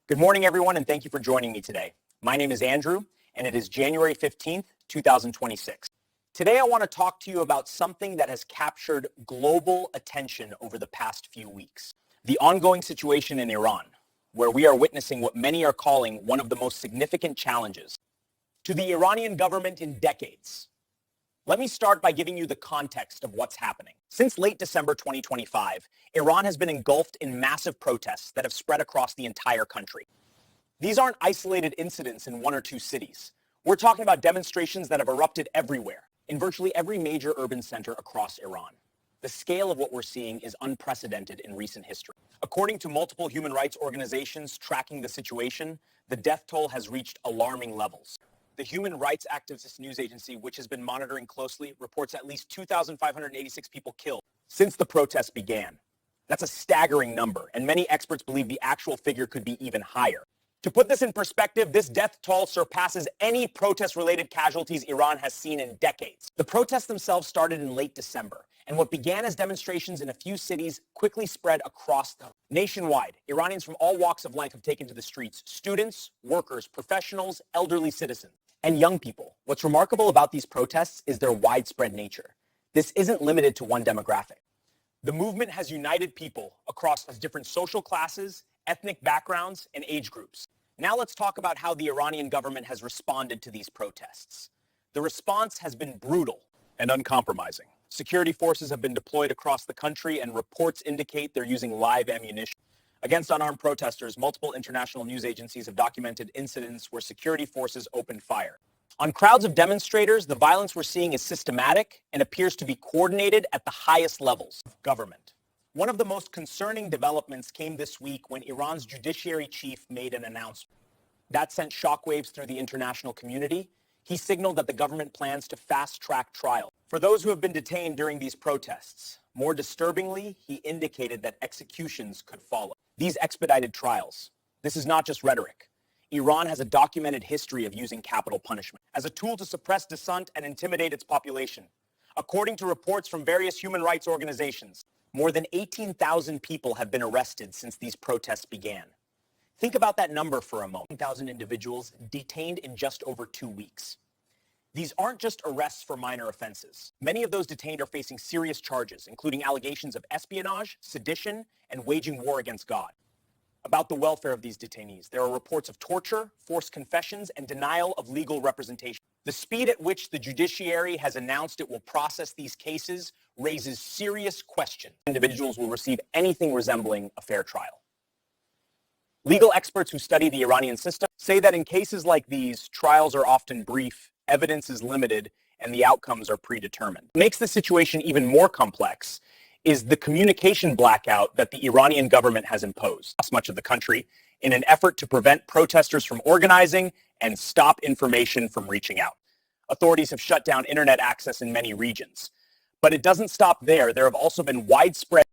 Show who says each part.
Speaker 1: Good morning, everyone, and thank you for joining me today. My name is Andrew, and it is January 15th, 2026. Today, I want to talk to you about something that has captured global attention over the past few weeks. The ongoing situation in Iran, where we are witnessing what many are calling one of the most significant challenges to the Iranian government in decades. Let me start by giving you the context of what's happening. Since late December 2025, Iran has been engulfed in massive protests that have spread across the entire country. These aren't isolated incidents in one or two cities. We're talking about demonstrations that have erupted everywhere, in virtually every major urban center across Iran. The scale of what we're seeing is unprecedented in recent history. According to multiple human rights organizations tracking the situation, the death toll has reached alarming levels. The Human Rights Activist News Agency, which has been monitoring closely, reports at least 2,586 people killed since the protests began. That's a staggering number, and many experts believe the actual figure could be even higher. To put this in perspective, this death toll surpasses any protest-related casualties Iran has seen in decades. The protests themselves started in late December, and what began as demonstrations in a few cities quickly spread across the nationwide. Iranians from all walks of life have taken to the streets: students, workers, professionals, elderly citizens, and young people. What's remarkable about these protests is their widespread nature. This isn't limited to one demographic. The movement has united people across different social classes, ethnic backgrounds, and age groups. Now let's talk about how the Iranian government has responded to these protests. The response has been brutal and uncompromising. Security forces have been deployed across the country, and reports indicate they're using live ammunition. Against unarmed protesters, multiple international news agencies have documented incidents where security forces opened fire. On crowds of demonstrators, the violence we're seeing is systematic and appears to be coordinated at the highest levels of government. One of the most concerning developments came this week when Iran's judiciary chief made an announcement. That sent shockwaves through the international community. He signaled that the government plans to fast-track trials for those who have been detained during these protests. More disturbingly, he indicated that executions could follow. These expedited trials, this is not just rhetoric. Iran has a documented history of using capital punishment as a tool to suppress dissent and intimidate its population. According to reports from various human rights organizations, more than 18,000 people have been arrested since these protests began. Think about that number for a moment. 18,000 individuals detained in just over 2 weeks. These aren't just arrests for minor offenses. Many of those detained are facing serious charges, including allegations of espionage, sedition, and waging war against God. About the welfare of these detainees, there are reports of torture, forced confessions, and denial of legal representation. The speed at which the judiciary has announced it will process these cases raises serious questions. Individuals will receive anything resembling a fair trial. Legal experts who study the Iranian system say that in cases like these, trials are often brief, evidence is limited, and the outcomes are predetermined. What makes the situation even more complex is the communication blackout that the Iranian government has imposed across much of the country in an effort to prevent protesters from organizing and stop information from reaching out. Authorities have shut down internet access in many regions. But it doesn't stop there. There have also been widespread